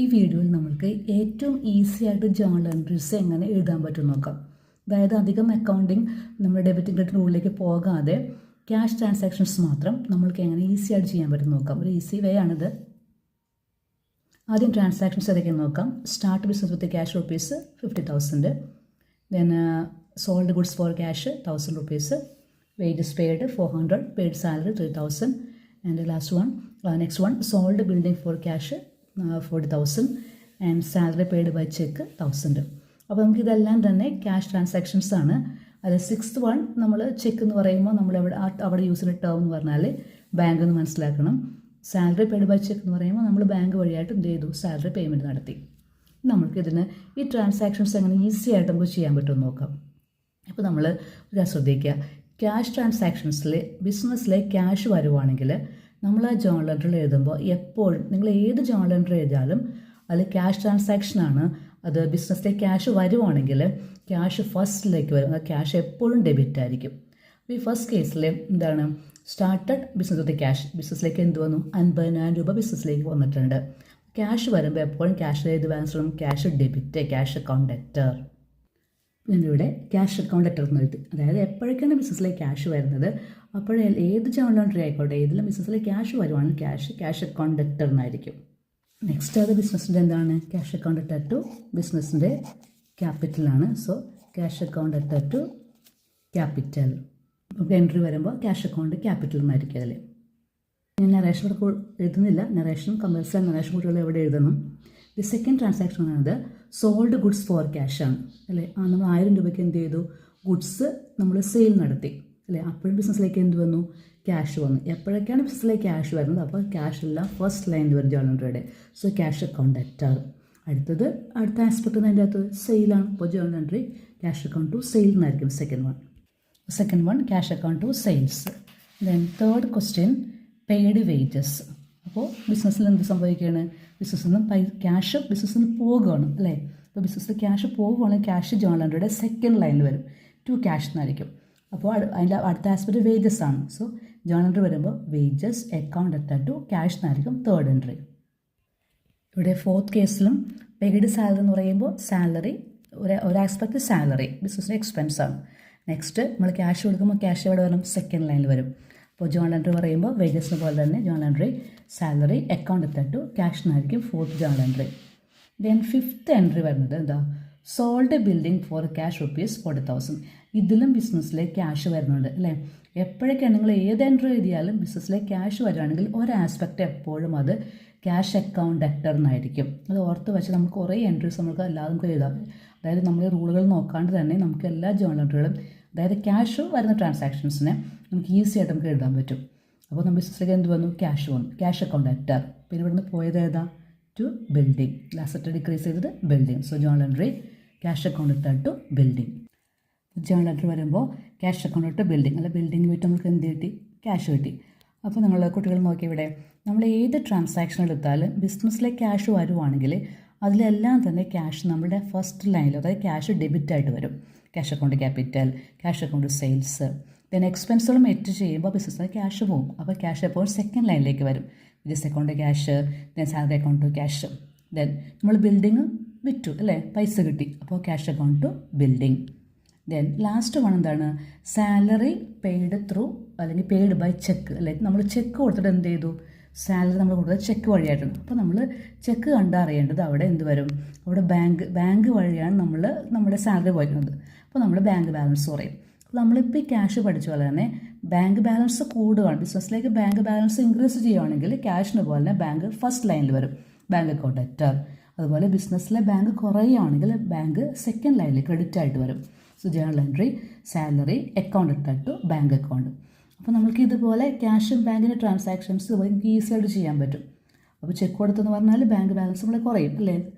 ഈ വീഡിയോയിൽ നമുക്ക് ഏറ്റവും ഈസി ആയിട്ട് ജേണൽ എൻട്രീസ് എങ്ങനെ എഴുതാൻ പറ്റും നോക്കാം. അതായത് അധികം അക്കൗണ്ടിങ് നമ്മുടെ ഡെബിറ്റ് ക്രെഡിറ്റ് റൂളിലേക്ക് പോകാതെ ക്യാഷ് ട്രാൻസാക്ഷൻസ് മാത്രം നമ്മൾക്ക് എങ്ങനെ ഈസി ആയിട്ട് ചെയ്യാൻ പറ്റും നോക്കാം. ഒരു ഈസി വേ ആണിത്. ആദ്യം ട്രാൻസാക്ഷൻസ് ഏതൊക്കെയെന്ന് നോക്കാം. Start business with cash rupees 50,000, then sold goods for cash 1,000 rupees, wages paid 400, paid salary 3,000, and the next one sold building for cash 40,000 and salary paid by check 1,000. അപ്പോൾ നമുക്ക് ഇതെല്ലാം തന്നെ cash transactions ആണ്. അത് 6th one നമ്മൾ check എന്ന് പറയുമ്പോൾ നമ്മൾ അവിടെ യൂസ് ചെയ്യുന്ന ടേം എന്ന് പറഞ്ഞാൽ ബാങ്ക് എന്ന് മനസ്സിലാക്കണം. സാലറി പെയ്ഡ് ബൈ ചെക്ക് എന്ന് പറയുമ്പോൾ നമ്മൾ ബാങ്ക് വഴിയായിട്ട് എന്ത് ചെയ്തു, സാലറി പേയ്മെൻറ്റ് നടത്തി. നമുക്കിതിന് ഈ ട്രാൻസാക്ഷൻസ് എങ്ങനെ ഈസി ആയിട്ട് നമുക്ക് ചെയ്യാൻ പറ്റുമെന്ന് നോക്കാം. ഇപ്പോൾ നമ്മൾ ശ്രദ്ധിക്കുക, ക്യാഷ് ട്രാൻസാക്ഷൻസിൽ ബിസിനസ്സിലെ ക്യാഷ് വരുവാണെങ്കിൽ നമ്മൾ ആ ജേണൽ എൻട്രി എഴുതുമ്പോൾ എപ്പോഴും നിങ്ങൾ ഏത് ജേണൽ എൻട്രി എഴുതിയാലും അതിൽ ക്യാഷ് ട്രാൻസാക്ഷനാണ്. അത് ബിസിനസ്സിലെ ക്യാഷ് വരുവാണെങ്കിൽ ക്യാഷ് ഫസ്റ്റിലേക്ക് വരും. അത് ക്യാഷ് എപ്പോഴും ഡെബിറ്റ് ആയിരിക്കും. അപ്പോൾ ഈ ഫസ്റ്റ് കേസിൽ എന്താണ്, സ്റ്റാർട്ടഡ് ബിസിനസ് വിത്ത് ക്യാഷ്, ബിസിനസ്സിലേക്ക് എന്ത് വന്നു, 50,000 രൂപ ബിസിനസ്സിലേക്ക് വന്നിട്ടുണ്ട്. ക്യാഷ് വരുമ്പോൾ എപ്പോഴും ക്യാഷ് ഏത് ബാലൻസ് വരും, cash debit, cash account debtor. ഇവിടെ ക്യാഷ് അക്കൗണ്ട് ഡെറ്റർ എന്ന് എഴുതി. അതായത് എപ്പോഴൊക്കെയാണ് ബിസിനസ്സിലേക്ക് ക്യാഷ് വരുന്നത് അപ്പോഴേ ഏത് ജേണൽ എൻട്രി ആയിക്കോട്ടെ ഏതെങ്കിലും ബിസിനസ്സിലേക്ക് ക്യാഷ് വരുവാണെങ്കിൽ ക്യാഷ് അക്കൗണ്ട് ഡെറ്റർ എന്നായിരിക്കും. നെക്സ്റ്റ് അത് ബിസിനസ്സിൻ്റെ എന്താണ്, ക്യാഷ് അക്കൗണ്ട് ഡെറ്റർ ടു ബിസിനസ്സിൻ്റെ ക്യാപിറ്റലാണ്. So cash account debtor to capital. നമുക്ക് എൻട്രി വരുമ്പോൾ ക്യാഷ് അക്കൗണ്ട് ക്യാപിറ്റൽ എന്നായിരിക്കും അതിൽ. ഞാൻ നറേഷൻ ഇവിടെ എഴുതുന്നില്ല. നറേഷൻ കമ്പൽസറി നറേഷൻ കുട്ടികൾ എവിടെ എഴുതണം. ദി സെക്കൻഡ് ട്രാൻസാക്ഷൻ ആണത് സോൾഡ് ഗുഡ്സ് ഫോർ ക്യാഷ് ആണ് അല്ലേ. നമ്മൾ 1000 രൂപയ്ക്ക് എന്ത് ചെയ്തു, ഗുഡ്സ് നമ്മൾ സെയിൽ നടത്തി അല്ലേ. അപ്പോഴും ബിസിനസ്സിലേക്ക് എന്ത് വന്നു, ക്യാഷ് വന്നു. എപ്പോഴൊക്കെയാണ് ബിസിനസ്സിലേക്ക് ക്യാഷ് വരുന്നത് അപ്പോൾ ക്യാഷ് എല്ലാം ഫസ്റ്റ് ലൈനിൽ വരും ജേണൽ എൻട്രിയുടെ. സോ ക്യാഷ് അക്കൗണ്ട് ഡെറ്റർ. അടുത്ത ആസ്പെക്ട് അതിൻ്റെ അകത്ത് സെയിലാണ്. ഇപ്പോൾ journal entry cash account to sale എന്നായിരിക്കും second one cash account to sales. Then third question paid wages. അപ്പോൾ ബിസിനസ്സിൽ എന്ത് സംഭവിക്കുകയാണ്, ബിസിനസ്സിൽ നിന്ന് ക്യാഷ് ബിസിനസ്സിൽ നിന്ന് പോകുകയാണ് അല്ലേ. അപ്പോൾ ബിസിനസ്സിൽ ക്യാഷ് പോകുകയാണെങ്കിൽ ക്യാഷ് ജേണൽ എൻട്രിയുടെ സെക്കൻഡ് ലൈനിൽ വരും, ടു ക്യാഷ് എന്നായിരിക്കും. അപ്പോൾ അതിൻ്റെ അടുത്ത ആസ്പെക്ട് വേജസ് ആണ്. സോ ജേണൽ എൻട്രി വരുമ്പോൾ wages account debtor to cash എന്നായിരിക്കും തേർഡ് എൻട്രി. ഇവിടെ ഫോർത്ത് കേസിലും പെയ്ഡ് സാലറി എന്ന് പറയുമ്പോൾ സാലറി ഒരു ആസ്പെക്ട് സാലറി ബിസിനസ്സിൻ്റെ എക്സ്പെൻസ് ആണ്. നെക്സ്റ്റ് നമ്മൾ ക്യാഷ് കൊടുക്കുമ്പോൾ ക്യാഷ് എവിടെ വരും, സെക്കൻഡ് ലൈനിൽ വരും. അപ്പോൾ ജേണൽ എൻട്രി പറയുമ്പോൾ വേജസിന് പോലെ തന്നെ journal entry salary account debtor to cash എന്നായിരിക്കും fourth journal entry. Then fifth entry വരുന്നത് എന്താ, sold building for cash rupees 40,000. ഇതിലും ബിസിനസ്സിലേക്ക് ക്യാഷ് വരുന്നുണ്ട് അല്ലേ. എപ്പോഴൊക്കെയാണ് നിങ്ങൾ ഏത് എൻട്രി എഴുതിയാലും ബിസിനസ്സിലേക്ക് ക്യാഷ് വരികയാണെങ്കിൽ ഒരു ആസ്പെക്റ്റ് എപ്പോഴും അത് ക്യാഷ് അക്കൗണ്ട് ഡെറ്റർ എന്നായിരിക്കും. അത് ഓർത്ത് വെച്ച് നമുക്ക് കുറേ എൻട്രീസ് നമുക്ക് അല്ലാതെ നമുക്ക് എഴുതാം. അതായത് നമ്മൾ റൂളുകൾ നോക്കാണ്ട് തന്നെ നമുക്ക് എല്ലാ ജേണൽ എൻട്രികളും അതായത് ക്യാഷ് വരുന്ന ട്രാൻസാക്ഷൻസിനെ നമുക്ക് ഈസി ആയിട്ട് നമുക്ക് എഴുതാൻ പറ്റും. അപ്പോൾ നമ്മൾ ബിസിനസ്സിലേക്ക് എന്ത് വന്നു, ക്യാഷ് വന്നു, ക്യാഷ് അക്കൗണ്ട് ഡെറ്റർ. പിന്നെ ഇവിടുന്ന് പോയത് ഏതാ, ടു ബിൽഡിംഗ്. ലാസ്റ്റ് ഡിക്രീസ് ചെയ്തത് building. So journal entry cash account debtor to building. Journal entry വരുമ്പോൾ ക്യാഷ് അക്കൗണ്ട് ടു ബിൽഡിംഗ് അല്ല, ബിൽഡിംഗ് വിട്ട് നമുക്ക് എന്ത് കിട്ടി, ക്യാഷ് കിട്ടി. അപ്പോൾ നിങ്ങൾ കുട്ടികൾ നോക്കി, ഇവിടെ നമ്മൾ ഏത് ട്രാൻസാക്ഷൻ എടുത്താലും ബിസിനസ്സിലേക്ക് ക്യാഷ് വരുവാണെങ്കിൽ അതിലെല്ലാം തന്നെ ക്യാഷ് നമ്മുടെ ഫസ്റ്റ് ലൈനിൽ അതായത് ക്യാഷ് ഡെബിറ്റ് ആയിട്ട് വരും. Cash account capital, cash account sales. Then എക്സ്പെൻസുകൾ മെറ്റ് ചെയ്യുമ്പോൾ ബിസിനസ്സിന് ക്യാഷ് പോകും. അപ്പോൾ ക്യാഷ് എപ്പോൾ സെക്കൻഡ് ലൈനിലേക്ക് വരും. Business account cash, then salary account to cash. Then നമ്മൾ ബിൽഡിങ് വിറ്റു അല്ലേ, പൈസ കിട്ടി, അപ്പോൾ cash account to building. Then last one എന്താണ്, സാലറി പെയ്ഡ് ത്രൂ അല്ലെങ്കിൽ പെയ്ഡ് ബൈ ചെക്ക് അല്ലേ. നമ്മൾ ചെക്ക് കൊടുത്തിട്ട് എന്ത് ചെയ്തു, സാലറി നമ്മൾ കൊടുത്തത് ചെക്ക് വഴിയായിട്ടുണ്ട്. അപ്പോൾ നമ്മൾ ചെക്ക് കണ്ടറിയേണ്ടത് അവിടെ എന്ത് വരും, അവിടെ ബാങ്ക് വഴിയാണ് നമ്മുടെ സാലറി പോയിരുന്നത്. അപ്പോൾ നമ്മൾ ബാങ്ക് ബാലൻസ് പറയും. അപ്പോൾ നമ്മളിപ്പോൾ ഈ ക്യാഷ് പഠിച്ച പോലെ തന്നെ ബാങ്ക് ബാലൻസ് കൂടുകയാണ്, ബിസിനസ്സിലേക്ക് ബാങ്ക് ബാലൻസ് ഇൻക്രീസ് ചെയ്യുകയാണെങ്കിൽ ക്യാഷിന് പോലെ തന്നെ ബാങ്ക് ഫസ്റ്റ് ലൈനിൽ വരും, ബാങ്ക് അക്കൗണ്ട് ഡെറ്റർ. അതുപോലെ ബിസിനസ്സിലെ ബാങ്ക് കുറയുകയാണെങ്കിൽ ബാങ്ക് സെക്കൻഡ് ലൈനിൽ ക്രെഡിറ്റ് ആയിട്ട് വരും. So journal entry salary account debtor to bank account. അപ്പോൾ നമുക്ക് ഇതുപോലെ ക്യാഷും ബാങ്കിൻ്റെ ട്രാൻസാക്ഷൻസ് നമുക്ക് ഈസി ആയിട്ട് ചെയ്യാൻ പറ്റും. അപ്പോൾ ചെക്ക് കൊടുത്തെന്ന് പറഞ്ഞാൽ ബാങ്ക് ബാലൻസ് നമ്മൾ കുറയും അല്ലേ.